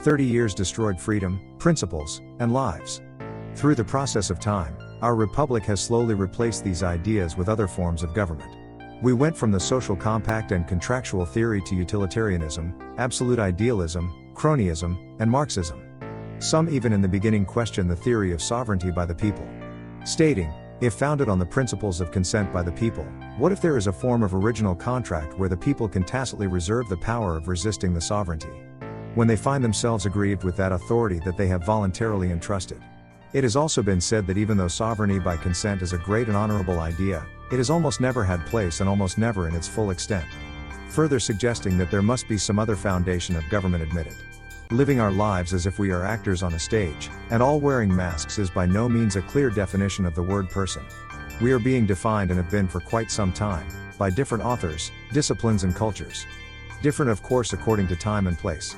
30 years destroyed freedom, principles, and lives. Through the process of time, our republic has slowly replaced these ideas with other forms of government. We went from the social compact and contractual theory to utilitarianism, absolute idealism, cronyism, and Marxism. Some even in the beginning questioned the theory of sovereignty by the people, stating, if founded on the principles of consent by the people, what if there is a form of original contract where the people can tacitly reserve the power of resisting the sovereignty when they find themselves aggrieved with that authority that they have voluntarily entrusted? It has also been said that even though sovereignty by consent is a great and honorable idea, it has almost never had place and almost never in its full extent, further suggesting that there must be some other foundation of government admitted. Living our lives as if we are actors on a stage, and all wearing masks is by no means a clear definition of the word person. We are being defined and have been for quite some time, by different authors, disciplines and cultures. Different of course according to time and place.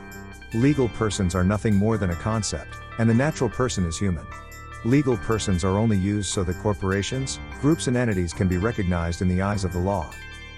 Legal persons are nothing more than a concept, and the natural person is human. Legal persons are only used so that corporations, groups and entities can be recognized in the eyes of the law.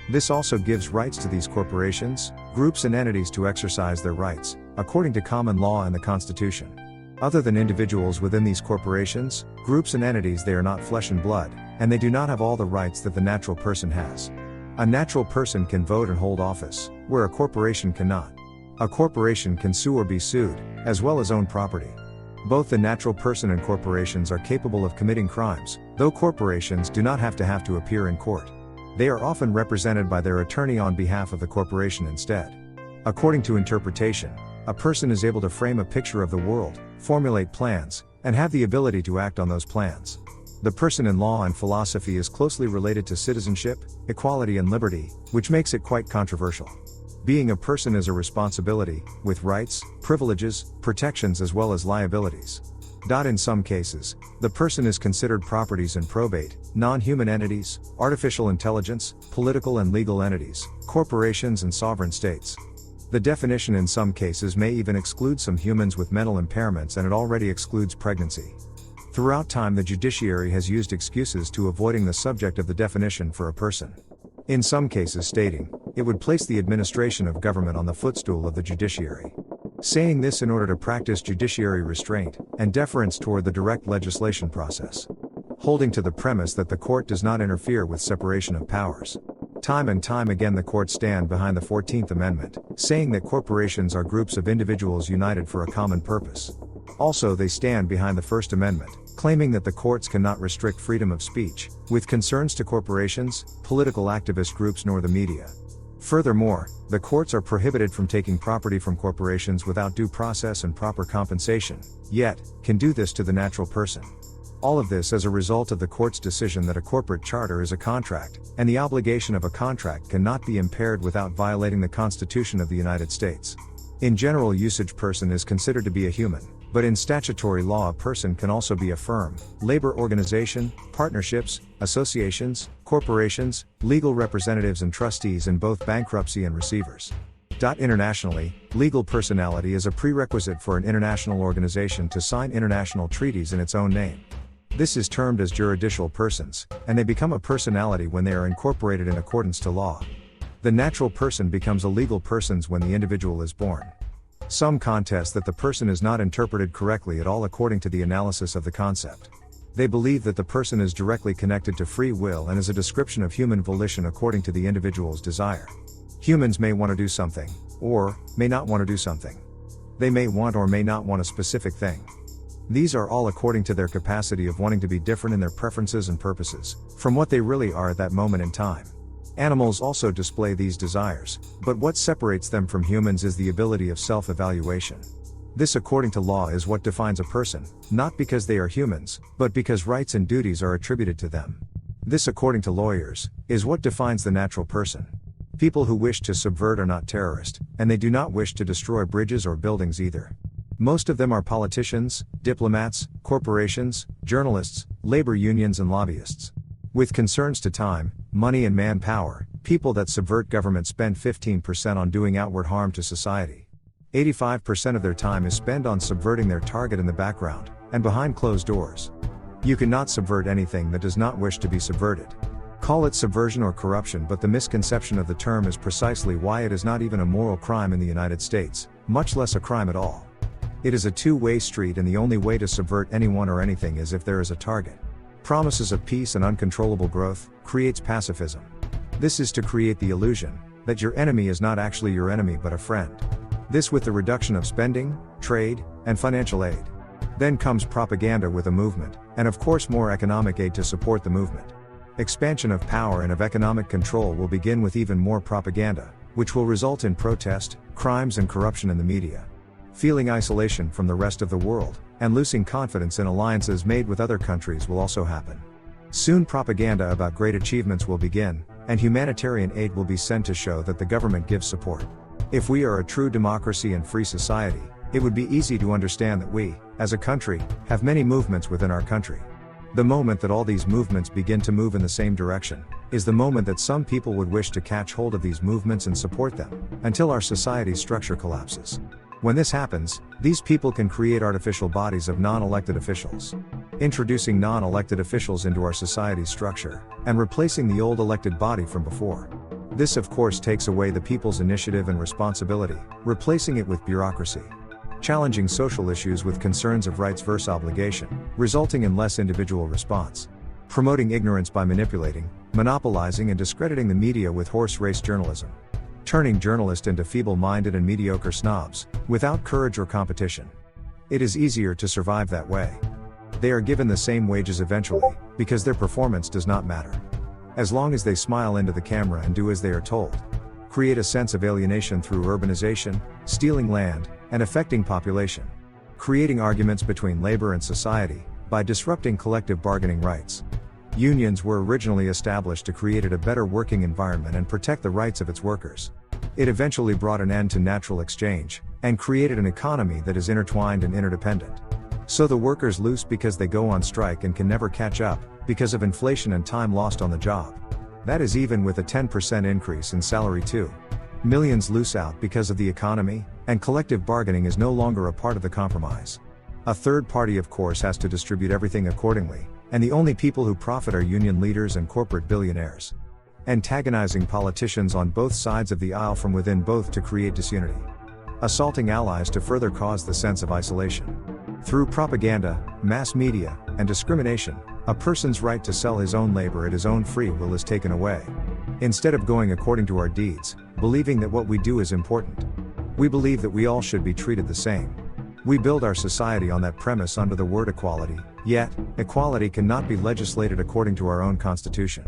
This also gives rights to these corporations, groups and entities to exercise their rights, according to common law and the Constitution. Other than individuals within these corporations, groups and entities, they are not flesh and blood, and they do not have all the rights that the natural person has. A natural person can vote and hold office, where a corporation cannot. A corporation can sue or be sued, as well as own property. Both the natural person and corporations are capable of committing crimes, though corporations do not have to appear in court. They are often represented by their attorney on behalf of the corporation instead. According to interpretation, a person is able to frame a picture of the world, formulate plans, and have the ability to act on those plans. The person in law and philosophy is closely related to citizenship, equality and liberty, which makes it quite controversial. Being a person is a responsibility, with rights, privileges, protections as well as liabilities. In some cases, the person is considered properties in probate, non-human entities, artificial intelligence, political and legal entities, corporations and sovereign states. The definition in some cases may even exclude some humans with mental impairments, and it already excludes pregnancy. Throughout time the judiciary has used excuses to avoiding the subject of the definition for a person. In some cases stating, it would place the administration of government on the footstool of the judiciary. Saying this in order to practice judiciary restraint, and deference toward the direct legislation process. Holding to the premise that the court does not interfere with separation of powers. Time and time again the courts stand behind the 14th Amendment, saying that corporations are groups of individuals united for a common purpose. Also they stand behind the First Amendment, claiming that the courts cannot restrict freedom of speech, with concerns to corporations, political activist groups nor the media. Furthermore, the courts are prohibited from taking property from corporations without due process and proper compensation, yet, can do this to the natural person. All of this as a result of the court's decision that a corporate charter is a contract, and the obligation of a contract cannot be impaired without violating the Constitution of the United States. In general usage, person is considered to be a human, but in statutory law a person can also be a firm, labor organization, partnerships, associations, corporations, legal representatives and trustees in both bankruptcy and receivers. Internationally, legal personality is a prerequisite for an international organization to sign international treaties in its own name. This is termed as juridical persons, and they become a personality when they are incorporated in accordance to law. The natural person becomes a legal person when the individual is born. Some contest that the person is not interpreted correctly at all according to the analysis of the concept. They believe that the person is directly connected to free will and is a description of human volition according to the individual's desire. Humans may want to do something, or may not want to do something. They may want or may not want a specific thing. These are all according to their capacity of wanting to be different in their preferences and purposes, from what they really are at that moment in time. Animals also display these desires, but what separates them from humans is the ability of self-evaluation. This according to law is what defines a person, not because they are humans, but because rights and duties are attributed to them. This according to lawyers, is what defines the natural person. People who wish to subvert are not terrorists, and they do not wish to destroy bridges or buildings either. Most of them are politicians, diplomats, corporations, journalists, labor unions and lobbyists. With concerns to time, money and manpower, people that subvert government spend 15% on doing outward harm to society. 85% of their time is spent on subverting their target in the background, and behind closed doors. You cannot subvert anything that does not wish to be subverted. Call it subversion or corruption, but the misconception of the term is precisely why it is not even a moral crime in the United States, much less a crime at all. It is a two-way street, and the only way to subvert anyone or anything is if there is a target. Promises of peace and uncontrollable growth creates pacifism. This is to create the illusion that your enemy is not actually your enemy but a friend. This with the reduction of spending, trade, and financial aid. Then comes propaganda with a movement, and of course more economic aid to support the movement. Expansion of power and of economic control will begin with even more propaganda, which will result in protest, crimes and corruption in the media. Feeling isolation from the rest of the world, and losing confidence in alliances made with other countries will also happen. Soon propaganda about great achievements will begin, and humanitarian aid will be sent to show that the government gives support. If we are a true democracy and free society, it would be easy to understand that we, as a country, have many movements within our country. The moment that all these movements begin to move in the same direction, is the moment that some people would wish to catch hold of these movements and support them, until our society's structure collapses. When this happens, these people can create artificial bodies of non-elected officials. Introducing non-elected officials into our society's structure, and replacing the old elected body from before. This of course takes away the people's initiative and responsibility, replacing it with bureaucracy. Challenging social issues with concerns of rights versus obligation, resulting in less individual response. Promoting ignorance by manipulating, monopolizing and discrediting the media with horse-race journalism. Turning journalists into feeble-minded and mediocre snobs, without courage or competition. It is easier to survive that way. They are given the same wages eventually, because their performance does not matter. As long as they smile into the camera and do as they are told. Create a sense of alienation through urbanization, stealing land, and affecting population. Creating arguments between labor and society, by disrupting collective bargaining rights. Unions were originally established to create a better working environment and protect the rights of its workers. It eventually brought an end to natural exchange, and created an economy that is intertwined and interdependent. So the workers lose because they go on strike and can never catch up, because of inflation and time lost on the job. That is even with a 10% increase in salary too. Millions lose out because of the economy, and collective bargaining is no longer a part of the compromise. A third party of course has to distribute everything accordingly, and the only people who profit are union leaders and corporate billionaires. Antagonizing politicians on both sides of the aisle from within both to create disunity. Assaulting allies to further cause the sense of isolation. Through propaganda, mass media, and discrimination, a person's right to sell his own labor at his own free will is taken away. Instead of going according to our deeds, believing that what we do is important. We believe that we all should be treated the same. We build our society on that premise under the word equality, yet, equality cannot be legislated according to our own constitution.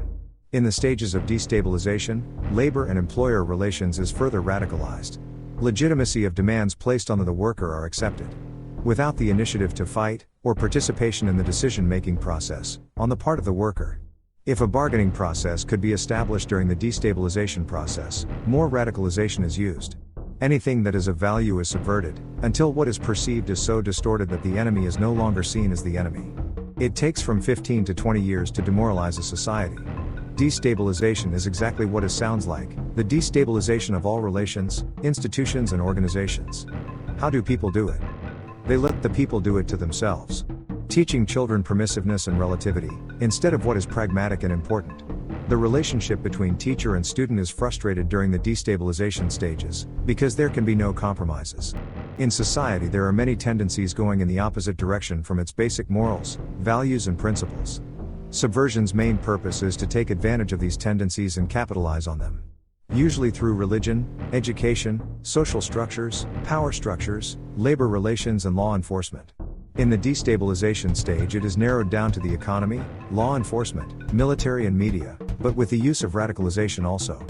In the stages of destabilization, labor and employer relations is further radicalized. Legitimacy of demands placed on the worker are accepted. Without the initiative to fight, or participation in the decision-making process, on the part of the worker. If a bargaining process could be established during the destabilization process, more radicalization is used. Anything that is of value is subverted, until what is perceived is so distorted that the enemy is no longer seen as the enemy. It takes from 15 to 20 years to demoralize a society. Destabilization is exactly what it sounds like, the destabilization of all relations, institutions and organizations. How do people do it? They let the people do it to themselves. Teaching children permissiveness and relativity, instead of what is pragmatic and important. The relationship between teacher and student is frustrated during the destabilization stages, because there can be no compromises. In society there are many tendencies going in the opposite direction from its basic morals, values and principles. Subversion's main purpose is to take advantage of these tendencies and capitalize on them. Usually through religion, education, social structures, power structures, labor relations and law enforcement. In the destabilization stage it is narrowed down to the economy, law enforcement, military and media, but with the use of radicalization also.